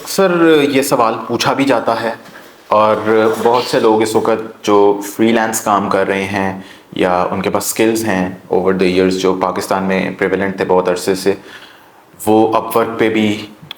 अक्सर ये सवाल पूछा भी जाता है और बहुत से लोग इस वक्त जो फ्रीलांस काम कर रहे हैं या उनके पास स्किल्स हैं ओवर द इयर्स जो पाकिस्तान में प्रेवलेंट थे बहुत अरसे से, वो अपवर्क पे भी,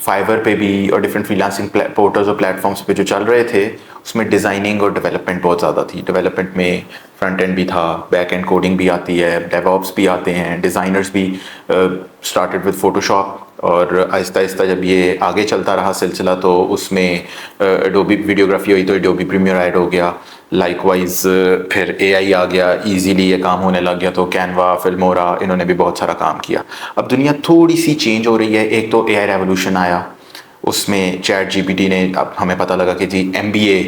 फाइवर पे भी और डिफरेंट फ्रीलांसिंग पोर्टल्स और प्लेटफॉर्म्स पे जो चल रहे थे उसमें डिज़ाइनिंग और डेवलपमेंट बहुत ज़्यादा थी। डेवलपमेंट में फ्रंट एंड भी था, बैक एंड कोडिंग भी आती है, डेवऑप्स भी आते हैं, डिज़ाइनर्स भी स्टार्टेड विद फोटोशॉप। और आहिस्ता आहिस्ता जब ये आगे चलता रहा सिलसिला तो उसमें एडोबी वीडियोग्राफी हुई तो एडोबी प्रीमियर ऐड हो गया। लाइकवाइज फिर एआई आ गया, इजीली ये काम होने लग गया तो कैनवा, फिल्मोरा, इन्होंने भी बहुत सारा काम किया। अब दुनिया थोड़ी सी चेंज हो रही है। एक तो एआई रेवोल्यूशन आया, उसमें चैट जीपीटी ने, अब हमें पता लगा कि जी एमबीए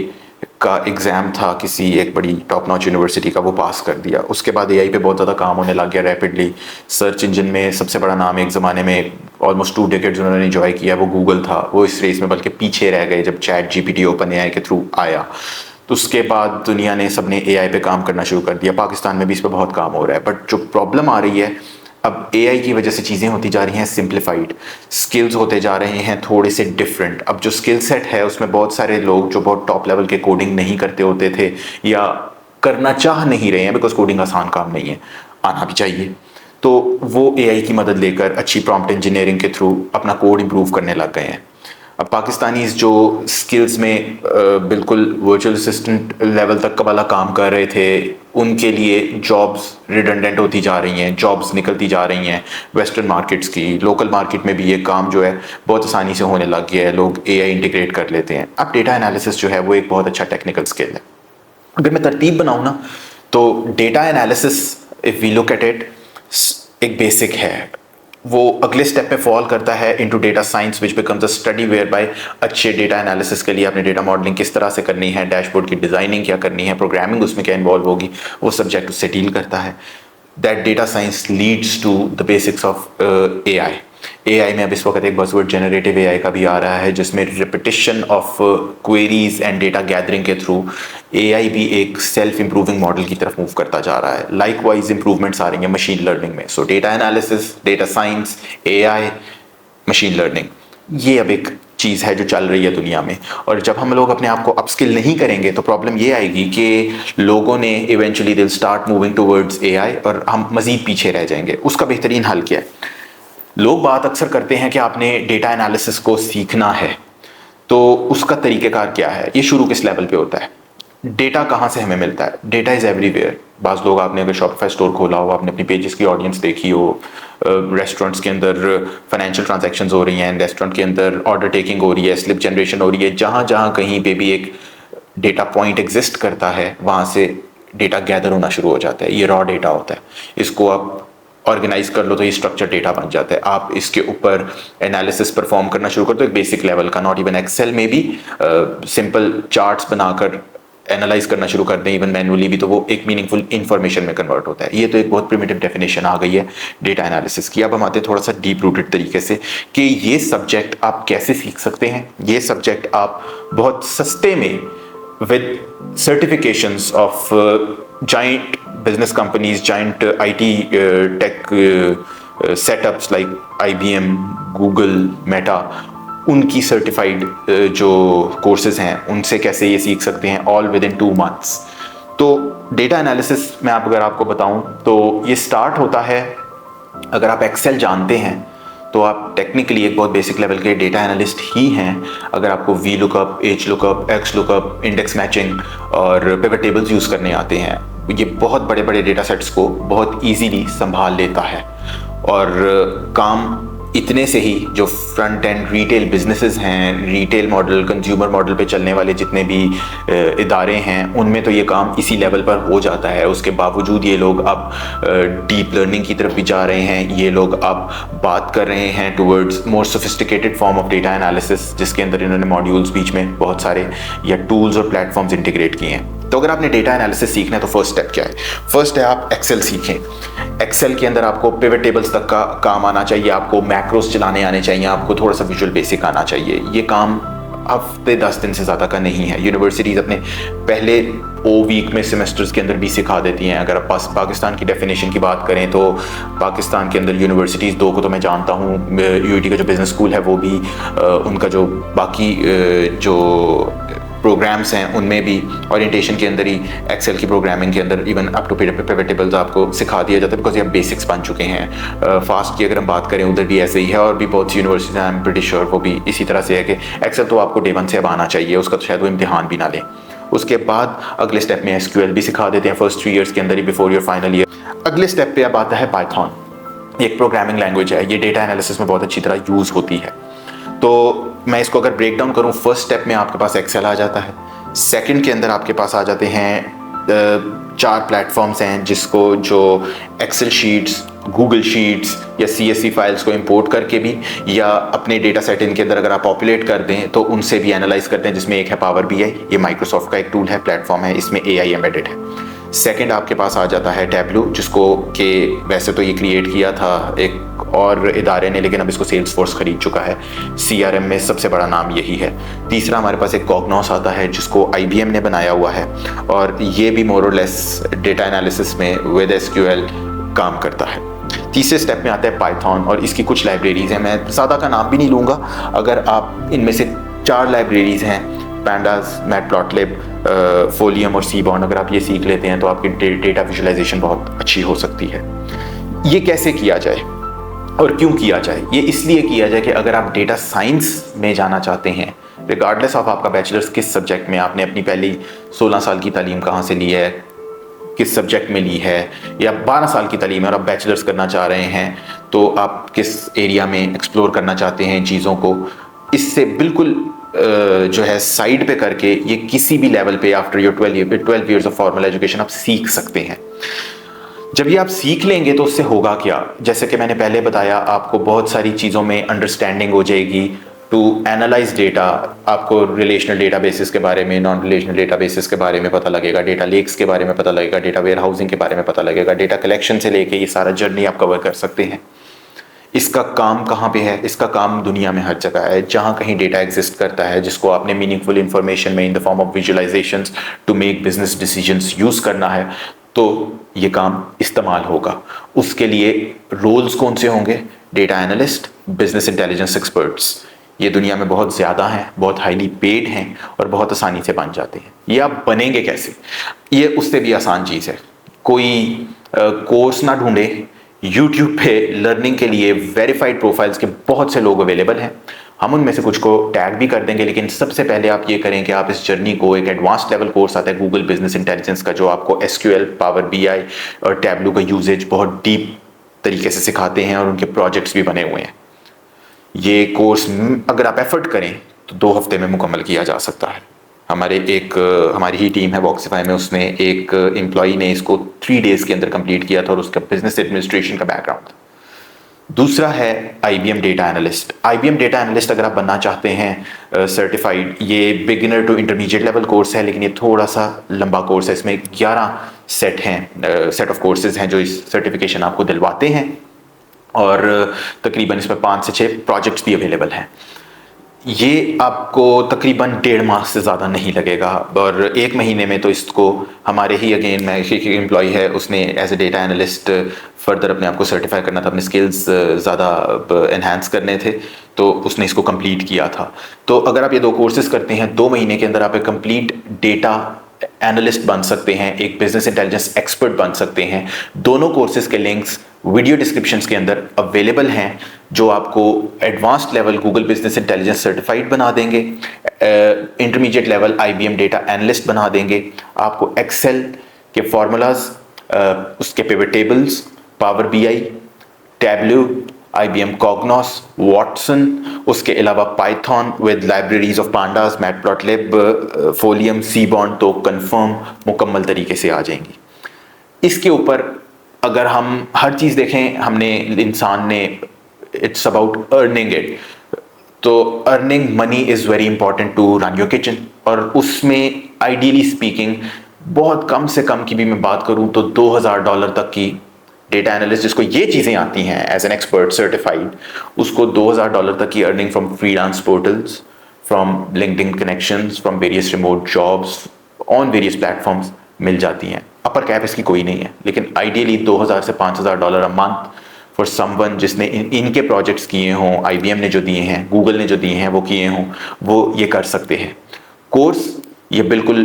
का एग्ज़ाम था किसी एक बड़ी टॉप नॉच यूनिवर्सिटी का, वो पास कर दिया। उसके बाद एआई पे बहुत ज़्यादा काम होने लग गया रैपिडली। सर्च इंजन में सबसे बड़ा नाम एक ज़माने में ऑलमोस्ट 2 डेकेड्स उन्होंने एंजॉय किया, वो गूगल था। वो इस रेस में बल्कि पीछे रह गए जब चैट जीपीटी ओपन एआई के थ्रू आया। तो उसके बाद दुनिया ने सबने एआई पे काम करना शुरू कर दिया। पाकिस्तान में भी इस पर बहुत काम हो रहा है। बट जो प्रॉब्लम आ रही है, अब एआई की वजह से चीज़ें होती जा रही हैं सिंप्लीफाइड, स्किल्स होते जा रहे हैं थोड़े से डिफरेंट। अब जो स्किल सेट है उसमें बहुत सारे लोग जो बहुत टॉप लेवल के कोडिंग नहीं करते होते थे या करना चाह नहीं रहे हैं, बिकॉज कोडिंग आसान काम नहीं है, आना भी चाहिए, तो वो एआई की मदद लेकर अच्छी प्रॉम्प्ट इंजीनियरिंग के थ्रू अपना कोड इम्प्रूव करने लग गए हैं। अब पाकिस्तानीज़ जो स्किल्स में बिल्कुल वर्चुअल असिस्टेंट लेवल तक का वाला काम कर रहे थे, उनके लिए जॉब्स रिडंडेंट होती जा रही हैं, जॉब्स निकलती जा रही हैं वेस्टर्न मार्केट्स की। लोकल मार्केट में भी ये काम जो है बहुत आसानी से होने लग गया है, लोग एआई इंटीग्रेट कर लेते हैं। अब डेटा एनालिसिस जो है वो एक बहुत अच्छा टेक्निकल स्किल है। अगर मैं तरतीब बनाऊँ ना तो data analysis, if we look at it, एक बेसिक है। वो अगले स्टेप पे फॉल करता है into data science which becomes a study where by अच्छे डेटा एनालिसिस के लिए आपने डेटा मॉडलिंग किस तरह से करनी है, डैशबोर्ड की डिज़ाइनिंग क्या करनी है, प्रोग्रामिंग उसमें क्या इन्वॉल्व होगी, वो सब्जेक्ट उससे डील करता है। That data science leads to the basics of AI. AI में अब इस वक्त एक बज़वर्ड जनरेटिव एआई का भी आ रहा है, जिसमें repetition of queries and data gathering के थ्रू एआई भी एक सेल्फ इंप्रूविंग मॉडल की तरफ मूव करता जा रहा है। लाइकवाइज इंप्रूवमेंट्स आ रही हैं मशीन लर्निंग में। सो data analysis, data science, AI, machine learning, ये अब एक चीज़ है जो चल रही है दुनिया में। और जब हम लोग अपने आप को अपस्किल नहीं करेंगे तो प्रॉब्लम ये आएगी कि लोगों ने eventually they will start moving towards AI और हम मज़ीद पीछे रह जाएंगे। उसका बेहतरीन हल क्या है? लोग बात अक्सर करते हैं कि आपने डेटा एनालिसिस को सीखना है, तो उसका तरीक़ेकार क्या है, ये शुरू किस लेवल पे होता है, डेटा कहाँ से हमें मिलता है? Data is everywhere. बाज़ लोग, आपने अगर शॉपिफाई स्टोर खोला हो, आपने अपनी पेजेस की ऑडियंस देखी हो, रेस्टोरेंट्स के अंदर फाइनेंशियल ट्रांजैक्शंस हो रही हैं, रेस्टोरेंट के अंदर ऑर्डर टेकिंग हो रही है, स्लिप जनरेशन हो रही है, जहाँ जहाँ कहीं पे भी एक डेटा पॉइंट एग्जिस्ट करता है वहाँ से डेटा गैदर होना शुरू हो जाता है। ये रॉ डेटा होता है, इसको आप ऑर्गेनाइज कर लो तो ये स्ट्रक्चर डेटा बन जाता है। आप इसके ऊपर एनालिसिस परफॉर्म करना शुरू कर दो एक बेसिक लेवल का, नॉट इवन एक्सेल में भी सिंपल चार्ट्स बनाकर एनालाइज करना शुरू कर दें, इवन मैनुअली भी, तो वो एक मीनिंगफुल इंफॉर्मेशन में कन्वर्ट होता है। ये तो एक बहुत प्रिमिटिव डेफिनेशन आ गई है डेटा एनालिसिस की। अब हम आते हैं थोड़ा सा डीप रूटेड तरीके से कि ये सब्जेक्ट आप कैसे सीख सकते हैं। ये सब्जेक्ट आप बहुत सस्ते में with certifications of giant business companies, giant IT tech setups like IBM, Google, Meta, उनकी सर्टिफाइड जो कोर्सेज हैं उनसे कैसे ये सीख सकते हैं, ऑल विद इन 2 months। तो डेटा एनालिसिस में अगर आपको बताऊं तो ये स्टार्ट होता है, अगर आप एक्सेल जानते हैं तो आप टेक्निकली एक बहुत बेसिक लेवल के डेटा एनालिस्ट ही हैं। अगर आपको V lookup, H lookup, x lookup, index matching और पिवट टेबल्स यूज़ करने आते हैं, ये बहुत बड़े बड़े डेटा सेट्स को बहुत इजीली संभाल लेता है। और काम इतने से ही जो फ्रंट एंड रिटेल बिजनेसेस हैं, रिटेल मॉडल, कंज्यूमर मॉडल पे चलने वाले जितने भी इदारे हैं, उनमें तो ये काम इसी लेवल पर हो जाता है। उसके बावजूद ये लोग अब डीप लर्निंग की तरफ भी जा रहे हैं। ये लोग अब बात कर रहे हैं towards more sophisticated form of data analysis, जिसके अंदर इन्होंने मॉड्यूल्स बीच में बहुत सारे या टूल्स और प्लेटफॉर्म्स इंटीग्रेट किए हैं। तो अगर आपने डेटा एनालिसिस सीखना है तो फर्स्ट स्टेप क्या है? फर्स्ट है आप एक्सेल सीखें। एक्सेल के अंदर आपको पिवट टेबल्स तक का काम आना चाहिए, आपको मैक्रोस चलाने आने चाहिए, आपको थोड़ा सा विजुअल बेसिक आना चाहिए। ये काम हफ्ते 10 दिन से ज़्यादा का नहीं है। यूनिवर्सिटीज़ अपने पहले ओ वीक में सेमेस्टर्स के अंदर भी सिखा देती हैं। अगर आप पाकिस्तान की डेफिनेशन की बात करें तो पाकिस्तान के अंदर यूनिवर्सिटीज़ 2 को तो मैं जानता हूँ, यूआईटी का जो बिज़नेस स्कूल है वो भी, उनका जो बाकी जो प्रोग्राम्स हैं उनमें भी ओरिएंटेशन के अंदर ही एक्सेल की प्रोग्रामिंग के अंदर even up to pivot tables आपको सिखा दिया जाता है, बिकॉज ये बेसिक्स बन चुके हैं। फास्ट की अगर हम बात करें उधर भी ऐसे ही है, और भी बहुत सी यूनिवर्सिटीज हैं, आई एम प्रीटी श्योर वो भी इसी तरह से है कि एक्सेल तो आपको डे 1 से अब आना चाहिए, उसका तो शायद वो इम्तिहान भी ना लें। उसके बाद अगले स्टेप में एसक्यूएल भी सिखा देते हैं फर्स्ट 3 ईयर्स के अंदर ही, बिफोर योर फाइनल ईयर। अगले स्टेप पे अब आता है पाइथन। एक प्रोग्रामिंग लैंग्वेज है, ये डेटा एनालिसिस में बहुत अच्छी तरह यूज़ होती है। तो मैं इसको अगर ब्रेक डाउन करूँ, फर्स्ट स्टेप में आपके पास एक्सेल आ जाता है, सेकंड के अंदर आपके पास आ जाते हैं 4 प्लेटफॉर्म्स हैं जिसको जो एक्सेल शीट्स, गूगल शीट्स या CSV फाइल्स को इंपोर्ट करके भी, या अपने डेटा सेट इनके अंदर अगर आप पॉपुलेट कर दें तो उनसे भी एनालाइज करते हैं, जिसमें एक है पावर BI, ये माइक्रोसॉफ्ट का एक टूल है, प्लेटफॉर्म है, इसमें AI एम्बेडेड है। सेकंड आपके पास आ जाता है टैब्लू, जिसको कि वैसे तो ये क्रिएट किया था एक और इदारे ने, लेकिन अब इसको सेल्सफोर्स खरीद चुका है। CRM में सबसे बड़ा नाम यही है। तीसरा हमारे पास एक कॉग्नोस आता है जिसको IBM ने बनाया हुआ है, और ये भी मोर और लेस डेटा एनालिसिस में विद SQL काम करता है। तीसरे स्टेप में आता है पाइथन, और इसकी कुछ लाइब्रेरीज हैं, मैं ज़्यादा का नाम भी नहीं लूँगा। अगर आप इनमें से 4 लाइब्रेरीज हैं, पैंडास, मैटप्लॉटलिब, फोलियम और सीबॉर्न, अगर आप ये सीख लेते हैं तो आपकी डेटा विजुअलाइजेशन बहुत अच्छी हो सकती है। ये कैसे किया जाए और क्यों किया जाए? ये इसलिए किया जाए कि अगर आप डेटा साइंस में जाना चाहते हैं, रिगार्डलेस ऑफ आपका बैचलर्स किस सब्जेक्ट में, आपने अपनी पहली 16 साल की तालीम कहाँ से ली है, किस सब्जेक्ट में ली है, या 12 साल की तालीम है और आप बैचलर्स करना चाह रहे हैं, तो आप किस एरिया में एक्सप्लोर करना चाहते हैं चीज़ों को, इससे बिल्कुल जो है साइड पे करके ये किसी भी लेवल पे after your 12 years of formal education आप सीख सकते हैं। जब ये आप सीख लेंगे तो उससे होगा क्या, जैसे कि मैंने पहले बताया, आपको बहुत सारी चीज़ों में अंडरस्टैंडिंग हो जाएगी टू एनालाइज डेटा। आपको रिलेशनल डेटाबेसेस के बारे में, नॉन रिलेशनल डेटाबेसेस के बारे में पता लगेगा, डेटा लेक्स के बारे में पता लगेगा, डेटा वेयर हाउसिंग के बारे में पता लगेगा, डेटा कलेक्शन से लेके ये सारा जर्नी आप कवर कर सकते हैं। इसका काम कहाँ पे है? इसका काम दुनिया में हर जगह है, जहाँ कहीं डेटा एग्जिस्ट करता है, जिसको आपने मीनिंगफुल इंफॉर्मेशन में in the form of visualisations to make business decisions use करना है, तो ये काम इस्तेमाल होगा। उसके लिए रोल्स कौन से होंगे? Data analyst, business intelligence experts, ये दुनिया में बहुत ज़्यादा हैं, बहुत हाईली पेड हैं और बहुत आसानी से बन जाते हैं। ये आप बनेंगे कैसे? ये उससे भी आसान चीज़ है, कोई कोर्स ना ढूंढे। YouTube पे लर्निंग के लिए वेरीफाइड प्रोफाइल्स के बहुत से लोग अवेलेबल हैं, हम उनमें से कुछ को टैग भी कर देंगे। लेकिन सबसे पहले आप ये करें कि आप इस जर्नी को, एक एडवांस लेवल कोर्स आता है गूगल बिजनेस इंटेलिजेंस का, जो आपको SQL, पावर BI और टैब्लू का यूजेज बहुत डीप तरीके से सिखाते हैं, और उनके प्रोजेक्ट्स भी बने हुए हैं। ये कोर्स अगर आप एफर्ट करें तो 2 हफ्ते में मुकम्मल किया जा सकता है। हमारी ही टीम है वॉक्सिफाई में, उसने एक एम्प्लॉई ने इसको 3 डेज़ के अंदर कंप्लीट किया था, और उसका बिजनेस एडमिनिस्ट्रेशन का बैकग्राउंड था। दूसरा है IBM data analyst. IBM data analyst अगर आप बनना चाहते हैं सर्टिफाइड, ये beginner to intermediate level course है, लेकिन ये थोड़ा सा लंबा कोर्स है। इसमें 11 सेट ऑफ कोर्सेज हैं जो इस सर्टिफिकेशन आपको दिलवाते हैं, और तकरीबन इसमें 5 से 6 प्रोजेक्ट्स भी अवेलेबल हैं। ये आपको तकरीबन 1.5 माह से ज़्यादा नहीं लगेगा, और 1 महीने में तो इसको हमारे ही अगेन मैं एक एम्प्लॉय है, उसने as a data analyst further अपने आप को सर्टिफाई करना था, अपने स्किल्स ज़्यादा एनहांस करने थे, तो उसने इसको कंप्लीट किया था। तो अगर आप ये 2 कोर्सेज करते हैं, 2 महीने के अंदर आप एक कंप्लीट डेटा एनालिस्ट बन सकते हैं, एक बिजनेस इंटेलिजेंस एक्सपर्ट बन सकते हैं। दोनों कोर्सेज के लिंक्स वीडियो डिस्क्रिप्शंस के अंदर अवेलेबल हैं, जो आपको advanced level Google business intelligence certified बना देंगे, intermediate level IBM data analyst बना देंगे। आपको एक्सेल के फार्मूलाज, उसके pivot tables, power BI, Tableau, IBM Cognos, Watson, उसके अलावा Python with libraries of Pandas, Matplotlib, Folium, Seaborn, तो कंफर्म मुकम्मल तरीके से आ जाएंगी। इसके ऊपर अगर हम हर चीज़ देखें, इंसान ने इट्स अबाउट अर्निंग इट, तो earning money is very important to run your kitchen, और उसमें आइडियली स्पीकिंग बहुत कम से कम की भी मैं बात करूं तो $2000 तक की डेटा एनालिस्ट जिसको ये चीज़ें आती हैं एज एन एक्सपर्ट सर्टिफाइड, उसको $2000 तक की earning from freelance portals, from LinkedIn connections, from various remote jobs, on various platforms मिल जाती हैं। अपर कैप इसकी कोई नहीं है, लेकिन आइडियली $2000 से $5000 अ मंथ फॉर समवन जिसने इनके प्रोजेक्ट्स किए हों, IBM ने जो दिए हैं, गूगल ने जो दिए हैं वो किए हों, वो ये कर सकते हैं। कोर्स ये बिल्कुल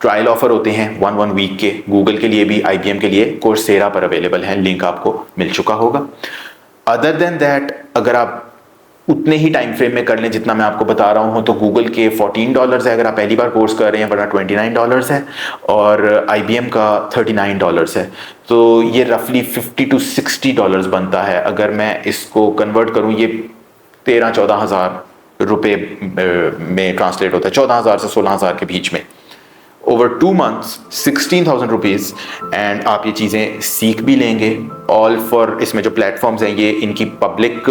ट्रायल ऑफर होते हैं 1 वीक के, गूगल के लिए भी IBM के लिए कोर्सेरा पर अवेलेबल है, लिंक आपको मिल चुका होगा। अदर देन दैट अगर आप उतने ही टाइम फ्रेम में कर लें जितना मैं आपको बता रहा हूं, तो गूगल के $14 है अगर आप पहली बार कोर्स कर रहे हैं, वरना $29 है, और IBM का $39 है। तो ये रफली $50 to $60 बनता है। अगर मैं इसको कन्वर्ट करूं, ये 13-14 हज़ार रुपये में ट्रांसलेट होता है, 14,000 से 16,000 के बीच में। ओवर 2 months 16,000 रुपीज़, एंड आप ये चीज़ें सीख भी लेंगे। ऑल फॉर, इसमें जो प्लेटफॉर्म्स हैं ये इनकी पब्लिक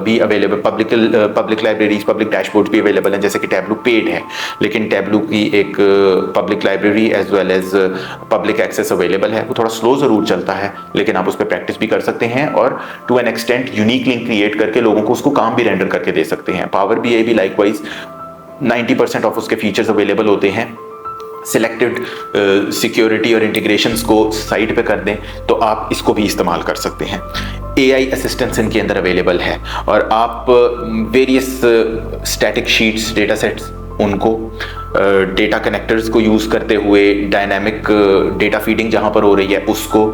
भी available, public libraries, public dashboard भी अवेलेबल हैं, जैसे कि टैबलू पेड है, लेकिन टैबलू की एक public library as well as public access available है। वो थोड़ा स्लो ज़रूर चलता है, लेकिन आप उस पर प्रैक्टिस भी कर सकते हैं और to an extent unique link create करके लोगों को उसको काम भी रेंडर करके दे सकते हैं। पावर BI भी लाइकवाइज 90% ऑफ उसके फीचर्स अवेलेबल होते हैं। सिलेक्टेड सिक्योरिटी और इंटीग्रेशंस को साइड पे कर दें तो आप इसको भी इस्तेमाल कर सकते हैं। AI असिस्टेंस इनके अंदर अवेलेबल है, और आप various static sheets, data sets, उनको डेटा कनेक्टर्स को यूज़ करते हुए डायनामिक डेटा फीडिंग जहाँ पर हो रही है उसको,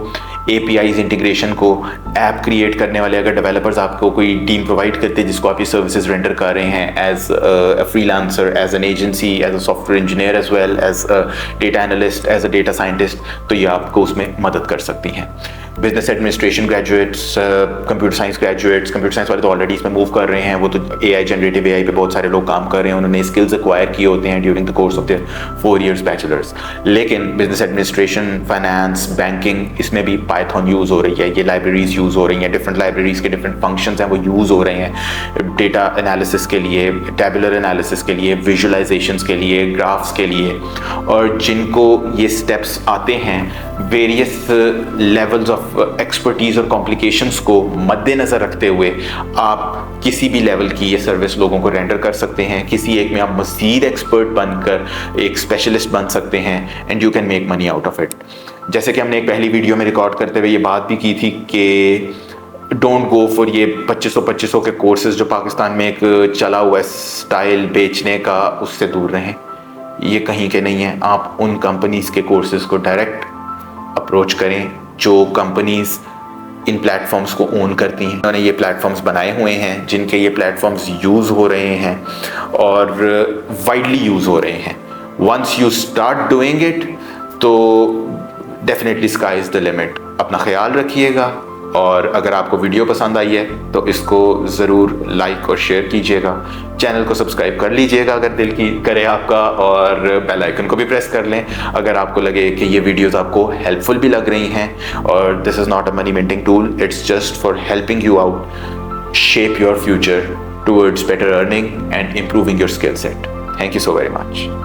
APIs इंटीग्रेशन को, ऐप क्रिएट करने वाले अगर डेवलपर्स आपको कोई टीम प्रोवाइड करते हैं जिसको आप ये सर्विसेज रेंडर कर रहे हैं as a freelancer, as an agency, as a software engineer as well as a data analyst, as a data scientist, तो ये आपको उसमें मदद कर सकती हैं। Business administration graduates, computer science graduates, computer science वाले तो ऑलरेडी इसमें मूव कर रहे हैं, वो तो AI, जनरेटिव AI पे बहुत सारे लोग काम कर रहे हैं, उन्होंने स्किल्स एक्वायर किए होते हैं during the course of their 4 years bachelors. लेकिन बिजनेस एडमिनिस्ट्रेशन, फाइनेंस, बैंकिंग, इसमें भी पाइथन यूज़ हो रही है, ये लाइब्रेरीज यूज़ हो रही हैं, डिफरेंट लाइब्रेरीज के डिफरेंट फंक्शंस हैं वो यूज़ हो रहे हैं डेटा एनालिसिस के लिए, टैबुलर एनालिसिस के लिए, विजुअलाइजेशंस के लिए, ग्राफ्स के लिए। और जिनको ये स्टेप्स आते हैं, वेरियस लेवल्स ऑफ एक्सपर्टीज़ और कॉम्प्लिकेशंस को मद्देनज़र रखते हुए आप किसी भी लेवल की ये सर्विस लोगों को रेंडर कर सकते हैं। किसी एक में आप मज़ीद एक्सपर्ट बनकर एक स्पेशलिस्ट बन सकते हैं, and you can make money out of it. जैसे कि हमने एक पहली वीडियो में रिकॉर्ड करते हुए ये बात भी की थी कि डोंट गो फॉर ये 2500 के कोर्सेज जो पाकिस्तान में एक चला हुआ है स्टाइल बेचने का, उससे दूर रहें। ये कहीं के नहीं है। आप उन कंपनीज़ के कोर्सेज को डायरेक्ट अप्रोच करें जो कंपनीज़ इन प्लेटफॉर्म्स को ओन करती हैं। उन्होंने ये प्लेटफॉर्म्स बनाए हुए हैं जिनके ये प्लेटफॉर्म्स यूज़ हो रहे हैं और वाइडली यूज़ हो रहे हैं। Once you start doing it तो definitely sky is the limit. अपना ख्याल रखिएगा, और अगर आपको वीडियो पसंद आई है तो इसको ज़रूर लाइक और शेयर कीजिएगा। चैनल को सब्सक्राइब कर लीजिएगा अगर दिल की करे आपका, और बेल आइकन को भी प्रेस कर लें अगर आपको लगे कि ये वीडियोस आपको हेल्पफुल भी लग रही हैं। और this is not a money minting tool, it's just for helping you out shape your future towards better earning and improving your skill set. Thank you so very much.